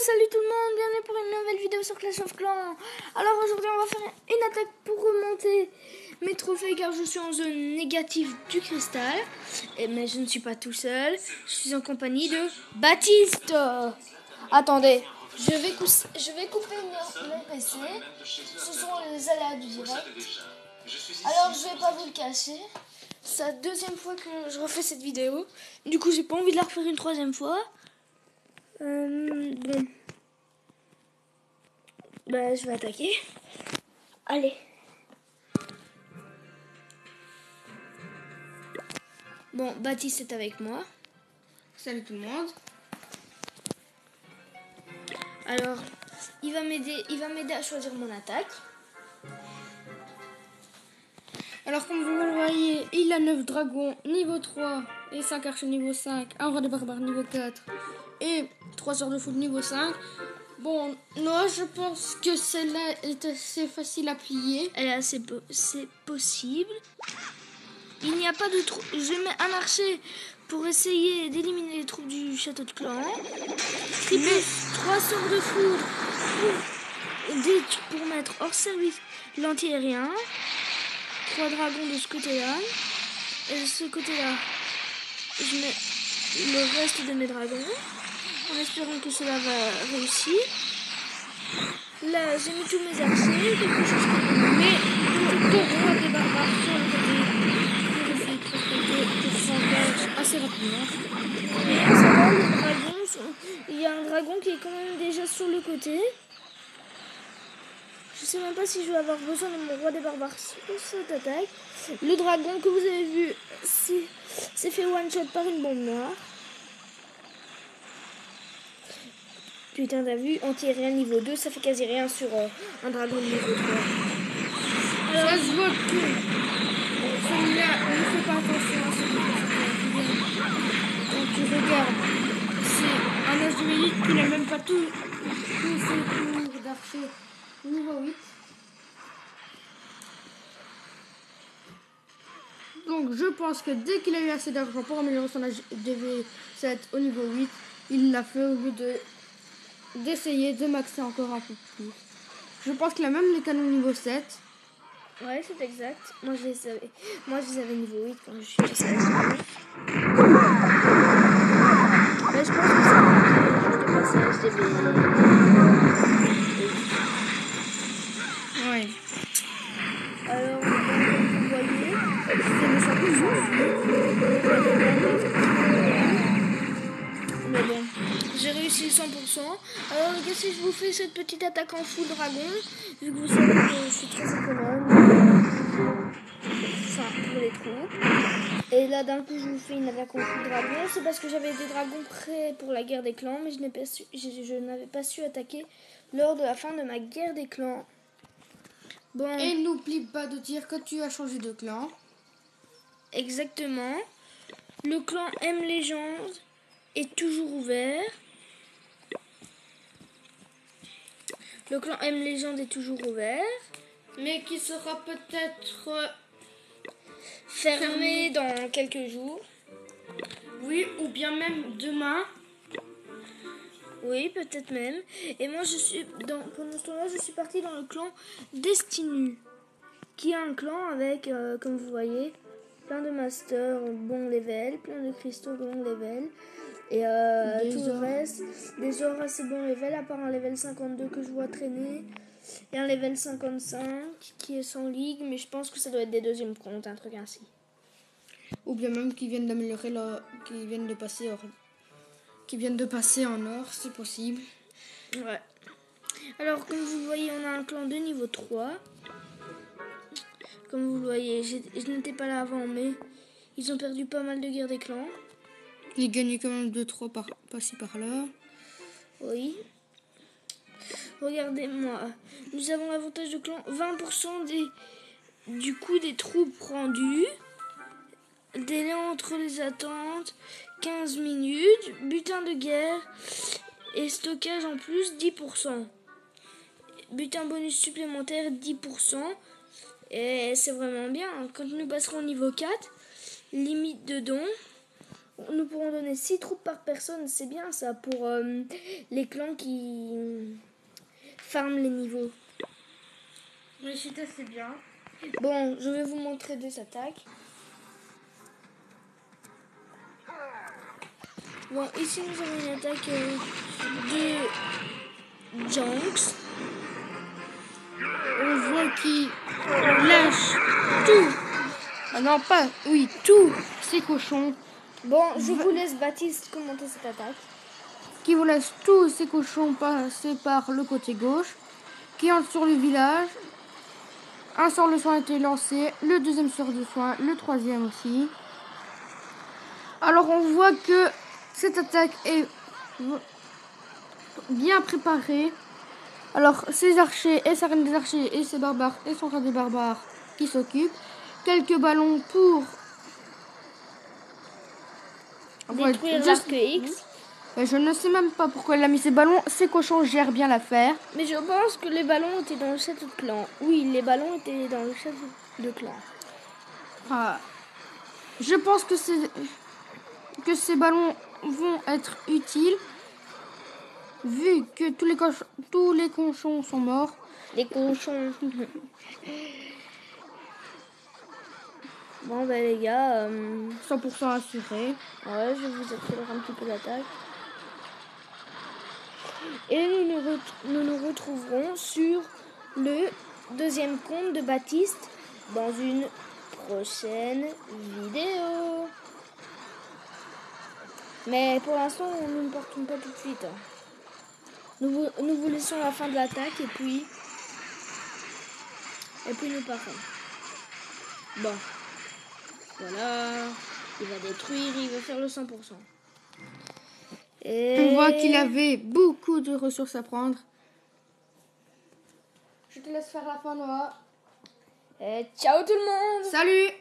Salut tout le monde, bienvenue pour une nouvelle vidéo sur Clash of Clans. Alors aujourd'hui on va faire une attaque pour remonter mes trophées car je suis en zone négative du cristal. Mais je ne suis pas tout seul, je suis en compagnie de Baptiste. Attendez, je vais couper mon PC, ce sont les aléas du direct. Alors je vais pas vous le cacher, c'est la deuxième fois que je refais cette vidéo. Du coup j'ai pas envie de la refaire une troisième fois. Bon. Bah, je vais attaquer. Allez. Bon, Baptiste est avec moi. Salut tout le monde. Alors, il va m'aider à choisir mon attaque. Alors comme vous le voyez, il a 9 dragons niveau 3 et 5 archers niveau 5, un roi des barbares niveau 4 et 3 sorts de foot niveau 5. Bon, non, je pense que celle-là est assez facile à plier. Elle est c'est possible. Il n'y a pas de trou. Je mets un archer pour essayer d'éliminer les troupes du château de clan. Triple 3 sorts de foudre pour mettre hors service l'anti-aérien. 3 dragons de ce côté-là. Et de ce côté-là, je mets le reste de mes dragons. En espérant que cela va réussir. Là, j'ai mis tous mes archers, quelque chose comme... Mais le roi des barbares sur le côté pour s'engager assez rapidement. Mais ça va, les dragons il y a un dragon qui est quand même déjà sur le côté. Je sais même pas si je vais avoir besoin de mon roi des barbares pour cette attaque. Le dragon que vous avez vu s'est fait one shot par une bombe noire. Putain, t'as vu, anti-aérien niveau 2, ça fait quasi rien sur un dragon niveau 3. Alors, ça se voit que celui-là ne fait pas attention à ce que quand tu regardes, c'est un âge de l'élite qui n'a même pas tous ses tours d'archer niveau 8. Donc je pense que dès qu'il a eu assez d'argent pour améliorer son âge DV7 au niveau 8, il l'a fait au lieu d'essayer de maxer encore un peu plus. Je pense qu'il a même les canons niveau 7. Ouais, c'est exact. Moi, je les avais niveau 8 quand je suis passé à 9. Mais je pense que ça va passer à HDB. Ouais. Alors, comme vous voyez, c'est le chapeau. Mais bon, j'ai réussi 100%. Alors les gars, si je vous fais cette petite attaque en full dragon, vu que vous savez que je suis très économe, enfin pour les troupes. Et là d'un coup je vous fais une attaque en full dragon, c'est parce que j'avais des dragons prêts pour la guerre des clans, mais je n'avais pas su attaquer lors de la fin de ma guerre des clans. Bon. Et n'oublie pas de dire que tu as changé de clan. Exactement. Le clan M Légende est toujours ouvert. Le clan M Légende est toujours ouvert. Mais qui sera peut-être fermé dans quelques jours. Oui, ou bien même demain. Oui, peut-être même. Et moi, pendant ce temps-là, je suis partie dans le clan Destinu, qui est un clan avec, comme vous voyez, plein de masters bon level, plein de cristaux bon level. Et tout le reste, des ors assez bon level, à part un level 52 que je vois traîner. Et un level 55 qui est sans ligue, mais je pense que ça doit être des deuxièmes comptes, un truc ainsi. Ou bien même qui viennent d'améliorer qui viennent de passer en or, c'est possible. Ouais. Alors, comme vous le voyez, on a un clan de niveau 3. Comme vous le voyez, je n'étais pas là avant, mais ils ont perdu pas mal de guerres des clans. Ils gagnaient quand même 2-3 par-ci par-là. Oui. Regardez-moi. Nous avons l'avantage de clan. 20% du coût des troupes rendues. Délai entre les attentes. 15 minutes. Butin de guerre. Et stockage en plus 10%. Butin bonus supplémentaire 10%. Et c'est vraiment bien. Quand nous passerons au niveau 4, limite de dons. nous pourrons donner 6 troupes par personne. C'est bien ça pour les clans qui farment les niveaux. Mais c'est bien. Bon, je vais vous montrer des attaques. Bon, ici nous avons une attaque de Jonks. On voit qu'il lâche tout. Ah non, pas, oui, tous ces cochons. Bon, je vous laisse Baptiste commenter cette attaque. Qui vous laisse tous ces cochons passer par le côté gauche. Qui entre sur le village. Un sort de soin a été lancé. Le deuxième sort de soin. Le troisième aussi. Alors on voit que cette attaque est bien préparée. Alors ces archers et sa reine des archers et ses barbares et son roi des barbares qui s'occupent. Quelques ballons pour Détruire l'arc X. Je ne sais même pas pourquoi elle a mis ces ballons. Ces cochons gèrent bien l'affaire. Mais je pense que les ballons étaient dans le château de clan. Oui, les ballons étaient dans le château de clan. Ah, je pense que ces ballons vont être utiles. Vu que tous les cochons sont morts. Les cochons. Bon ben les gars, 100% assuré. ouais, je vous accélère un petit peu l'attaque. Et nous nous retrouverons sur le deuxième compte de Baptiste dans une prochaine vidéo. Mais pour l'instant, nous ne partons pas tout de suite. Nous vous laissons la fin de l'attaque et puis nous partons. Bon. Voilà. Il va détruire, il va faire le 100%. Et On voit qu'il avait beaucoup de ressources à prendre. Je te laisse faire la fin, Noah. Et ciao tout le monde! Salut!